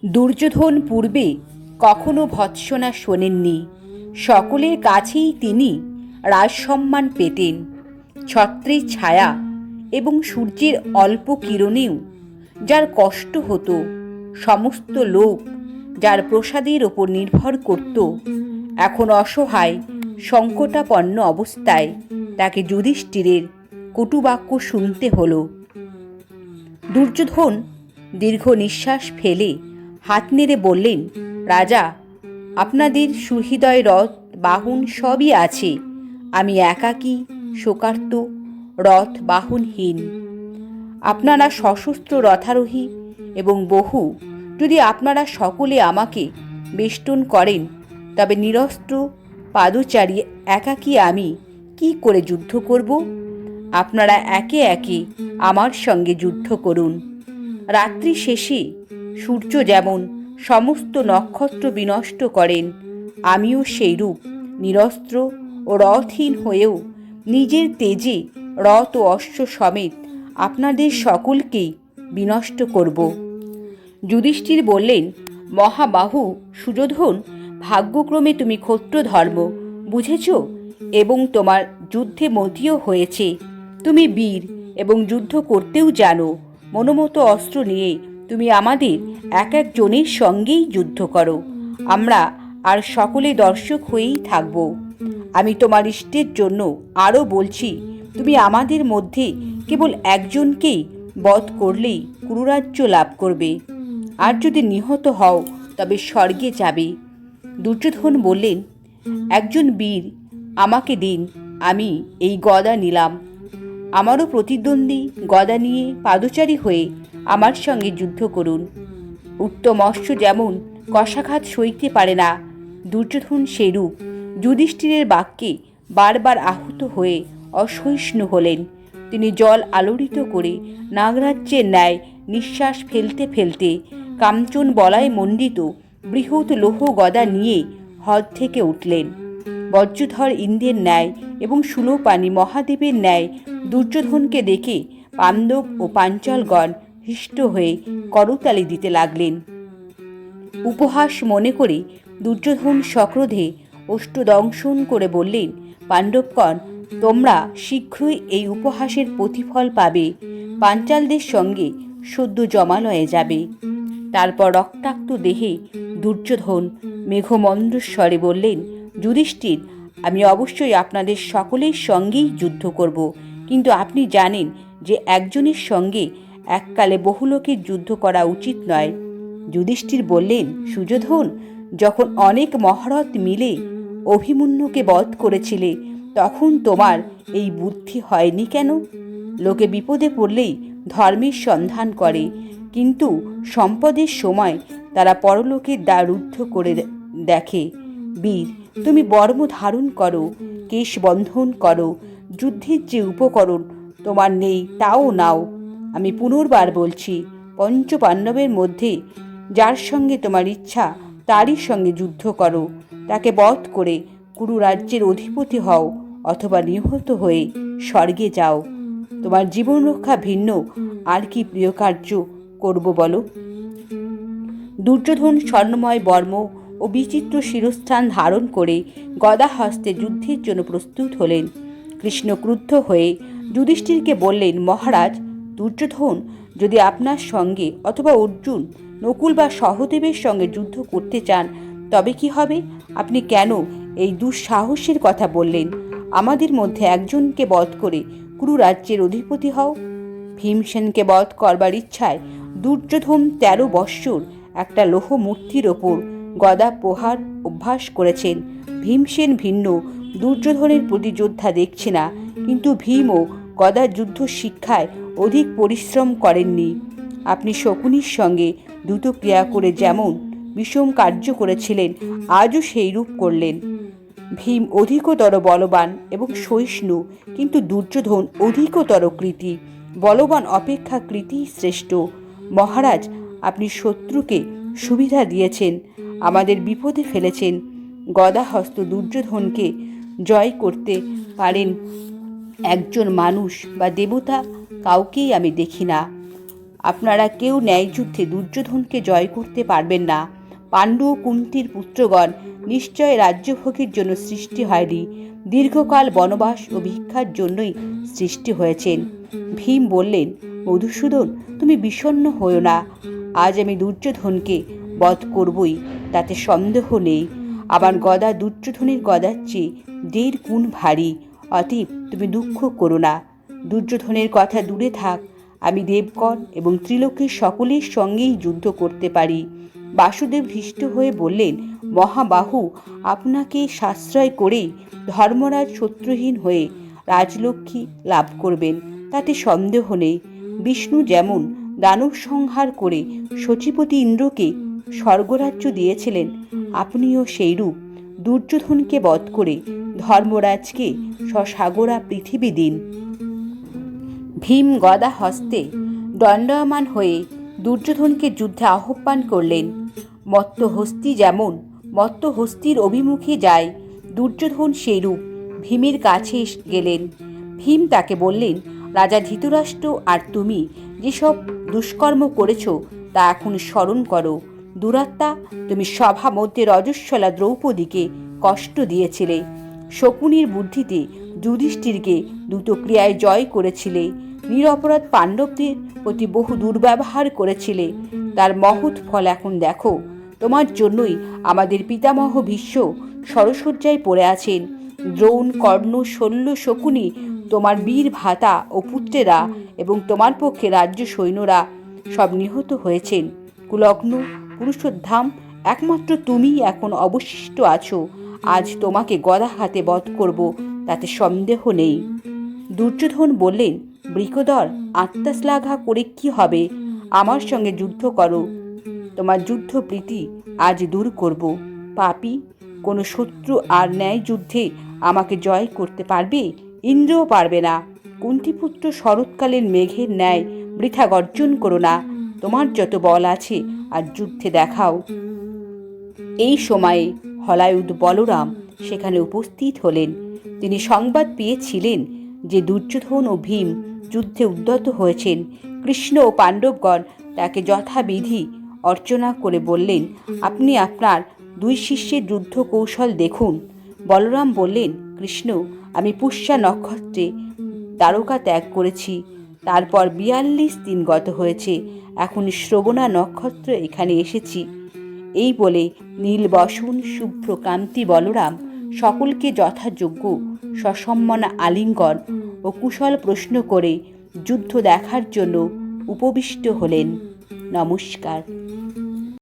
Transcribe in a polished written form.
দুর্যোধন পূর্বে কখনো ভৎসনা শোনেননি। সকলের কাছেই তিনি রাজসম্মান পেতেন। ছত্রের ছায়া এবং সূর্যের অল্প কিরণেও যার কষ্ট হতো, সমস্ত লোক যার প্রসাদের ওপর নির্ভর করত, এখন অসহায় সংকটাপন্ন অবস্থায় তাকে যুধিষ্ঠিরের কটুবাক্য শুনতে হলো। দুর্যোধন দীর্ঘ নিঃশ্বাস ফেলে হাত নেড়ে বললেন, রাজা, আপনাদের সুহৃদয় রথ বাহন সবই আছে। আমি একাকী, শোকার্ত, রথ বাহনহীন। আপনারা সশস্ত্র রথারোহী এবং বহু। যদি আপনারা সকলে আমাকে বেষ্টন করেন, তবে নিরস্ত্র পাদচারী একাকী আমি কি করে যুদ্ধ করব? আপনারা একে একে আমার সঙ্গে যুদ্ধ করুন। রাত্রি শেষে সূর্য যেমন সমস্ত নক্ষত্র বিনষ্ট করেন, আমিও সেইরূপ নিরস্ত্র ও রথহীন হয়েও নিজের তেজে রথ ও অশ্ব সমেত আপনাদের সকলকেই বিনষ্ট করব। যুধিষ্ঠির বললেন, মহাবাহু সুযোধন, ভাগ্যক্রমে তুমি ক্ষত্র ধর্ম বুঝেছ এবং তোমার যুদ্ধে মতিও হয়েছে। তুমি বীর এবং যুদ্ধ করতেও জানো। মনোমতো অস্ত্র নিয়ে তুমি আমাদের এক একজনের সঙ্গেই যুদ্ধ করো। আমরা আর সকলে দর্শক হয়েই থাকব। আমি তোমার ইষ্টের জন্য আরও বলছি, তুমি আমাদের মধ্যে কেবল একজনকেই বধ করলেই কুরুরাজ্য লাভ করবে, আর যদি নিহত হও তবে স্বর্গে যাবে। দুর্যোধন বললেন, একজন বীর আমাকে দিন, আমি এই গদা নিলাম। আমারও প্রতিদ্বন্দ্বী গদা নিয়ে পাদচারী হয়ে আমার সঙ্গে যুদ্ধ করুন। উত্তম অশ্ব যেমন কষাঘাত সইতে পারে না, দুর্যোধন সেইরূপ যুধিষ্ঠিরের বাক্যে বারবার আহত হয়ে অসহিষ্ণু হলেন। তিনি জল আলোড়িত করে নাগরাজ্যের ন্যায় নিঃশ্বাস ফেলতে ফেলতে কাঞ্চন বলায় মণ্ডিত বৃহৎ লৌহ গদা নিয়ে হ্রদ থেকে উঠলেন। বজ্রধর ইন্দ্রের ন্যায় এবং শূলপাণি মহাদেবের ন্যায় দুর্যোধনকে দেখে পাণ্ডব ও পাঞ্চালগণ হৃষ্ট হয়ে করতালি দিতে লাগলেন। উপহাস মনে করে দুর্যোধন সক্রোধে অষ্টদংশন করে বললেন, পাণ্ডবগণ, তোমরা শীঘ্রই এই উপহাসের প্রতিফল পাবে। পাঞ্চালদের সঙ্গে সদ্য জমালয়ে যাবে। তারপর রক্তাক্ত দেহে দুর্যোধন মেঘমন্দ্রস্বরে বললেন, যুধিষ্ঠির, আমি অবশ্যই আপনাদের সকলের সঙ্গেই যুদ্ধ করব, কিন্তু আপনি জানেন যে একজনের সঙ্গে এককালে বহু লোকের যুদ্ধ করা উচিত নয়। যুধিষ্ঠির বললেন, সুযোধন, যখন অনেক মহারথ মিলে অভিমন্যুকে বধ করেছিলে, তখন তোমার এই বুদ্ধি হয়নি কেন? লোকে বিপদে পড়লেই ধর্মের সন্ধান করে, কিন্তু সম্পদের সময় তারা পরলোকের দ্বার রুদ্ধ করে দেখে। বীর, তুমি বর্ম ধারণ করো, কেশ বন্ধন করো, যুদ্ধের যে উপকরণ তোমার নেই তাও নাও। আমি পুনর্বার বলছি, পঞ্চপাণ্ডবের মধ্যে যার সঙ্গে তোমার ইচ্ছা তারই সঙ্গে যুদ্ধ করো। তাকে বধ করে কুরু রাজ্যের অধিপতি হও, অথবা নিহত হয়ে স্বর্গে যাও। তোমার জীবন রক্ষা ভিন্ন আর কি প্রিয় কার্য করব বলো? দুর্যোধন স্বর্ণময় বর্ম ও বিচিত্র শিরস্থান ধারণ করে গদা হস্তে যুদ্ধের জন্য প্রস্তুত হলেন। কৃষ্ণ ক্রুদ্ধ হয়ে যুধিষ্ঠিরকে বললেন, মহারাজ, দুর্যোধন যদি আপনার সঙ্গে অথবা অর্জুন, নকুল বা সহদেবের সঙ্গে যুদ্ধ করতে চান, তবে কি হবে? আপনি কেন এই দুঃসাহসের কথা বললেন? আমাদের মধ্যে একজনকে বধ করে কুরু রাজ্যের অধিপতি হও। ভীমসেনকে বধ করবার ইচ্ছায় দুর্যোধন 13 বৎসর একটা লৌহ মূর্তির ওপর গদা প্রহার অভ্যাস করেছেন। ভীমসেন ভিন্ন দুর্যোধনের প্রতিযোদ্ধা দেখছে না, কিন্তু ভীমও গদার যুদ্ধ শিক্ষায় অধিক পরিশ্রম করেননি। আপনি শকুনির সঙ্গে দ্রুত ক্রিয়া করে যেমন বিষম কার্য করেছিলেন, আজও সেই রূপ করলেন। ভীম অধিকতর বলবান এবং সহিষ্ণু, কিন্তু দুর্যোধন অধিকতর কৃতী। বলবান অপেক্ষা কৃতিই শ্রেষ্ঠ। মহারাজ, আপনি শত্রুকে সুবিধা দিয়েছেন, আমাদের বিপদে ফেলেছেন। গদাহস্ত দুর্যোধনকে জয় করতে পারেন একজন মানুষ বা দেবতা, কাউকেই আমি দেখি না। আপনারা কেউ ন্যায়যুদ্ধে দুর্যোধনকে জয় করতে পারবেন না। পাণ্ডু ও কুন্তির পুত্রগণ নিশ্চয় রাজ্যভোগের জন্য সৃষ্টি হয়নি, দীর্ঘকাল বনবাস ও ভিক্ষার জন্যই সৃষ্টি হয়েছেন। ভীম বললেন, মধুসূদন, তুমি বিষণ্ণ হও না। আজ আমি দুর্যোধনকে বধ করবই, তাতে সন্দেহ নেই। আমার গদা দুর্যোধনের গদার চেয়ে 1.5 গুণ ভারী, অতএব তুমি দুঃখ করো না। দুর্যোধনের কথা দূরে থাক, আমি দেবগণ এবং ত্রিলোকের সকলের সঙ্গেই যুদ্ধ করতে পারি। বাসুদেব হৃষ্ট হয়ে বললেন, মহাবাহু, আপনাকে সাশ্রয় করেই ধর্মরাজ শত্রুহীন হয়ে রাজলক্ষ্মী লাভ করবেন, তাতে সন্দেহ নেই। বিষ্ণু যেমন দানব সংহার করে শচীপতি ইন্দ্রকে স্বর্গরাজ্য দিয়েছিলেন, আপনিও সেইরূপ দুর্যোধনকে বধ করে ধর্মরাজকে সসাগরা পৃথিবী দিন। ভীম গদা হস্তে দণ্ডায়মান হয়ে দুর্যোধনকে যুদ্ধে আহ্বান করলেন। মত্ত হস্তি যেমন মত্ত হস্তির অভিমুখে যায়, দুর্যোধন সেইরূপ ভীমের কাছে গেলেন। ভীম তাকে বললেন, রাজা ধৃতরাষ্ট্র আর তুমি যেসব দুষ্কর্ম করেছ তা এখন স্মরণ করো। দুরাত্মা, তুমি সভা মধ্যে রজস্বলা দ্রৌপদীকে কষ্ট দিয়েছিলে, শকুনির বুদ্ধিতে যুধিষ্ঠিরকে দ্রুত ক্রিয়ায় জয় করেছিলে, নিরপরাধ পাণ্ডবদের প্রতি বহু দুর্ব্যবহার করেছিলে। তার মহৎ ফল এখন দেখো। তোমার জন্যই আমাদের পিতামহ ভীষ্ম শরশয্যায় পড়ে আছেন। দ্রোণ, কর্ণ, শল্য, শকুনি, তোমার বীর ভ্রাতা ও পুত্রেরা এবং তোমার পক্ষে রাজ্য সৈন্যরা সব নিহত হয়েছেন। কুলগ্ন, পুরুষোত্তম, একমাত্র তুমিই এখন অবশিষ্ট আছো। আজ তোমাকে গদা হাতে বধ করব, তাতে সন্দেহ নেই। দুর্যোধন বললেন, বৃকোদর, আত্মশ্লাঘা করে কি হবে? আমার সঙ্গে যুদ্ধ করো, তোমার যুদ্ধ প্রীতি আজ দূর করব। পাপী, কোনো শত্রু আর ন্যায় যুদ্ধে আমাকে জয় করতে পারবে? ইন্দ্রও পারবে না। কুন্তিপুত্র শরৎকালের মেঘের ন্যায় বৃথা গর্জন করো না। তোমার যত বল আছে আর যুদ্ধে দেখাও। এই সময়ে হলায়ুধ বলরাম সেখানে উপস্থিত হলেন। তিনি সংবাদ পেয়েছিলেন যে দুর্যোধন ও ভীম যুদ্ধে উদ্যত হয়েছেন। কৃষ্ণ ও পাণ্ডবগণ তাকে যথাবিধি অর্চনা করে বললেন, আপনি আপনার 2 শিষ্যের যুদ্ধ কৌশল দেখুন। বলরাম বললেন, কৃষ্ণ, আমি পুষ্যা নক্ষত্রে দ্বারকা ত্যাগ করেছি, তারপর 42 দিন গত হয়েছে, এখন শ্রবণা নক্ষত্র এখানে এসেছি। এই বলে নীলবসন শুভ্র কান্তি বলরাম সকলকে যথাযোগ্য সসম্মানে আলিঙ্গন ও কুশল প্রশ্ন করে যুদ্ধ দেখার জন্য উপবিষ্ট হলেন। নমস্কার।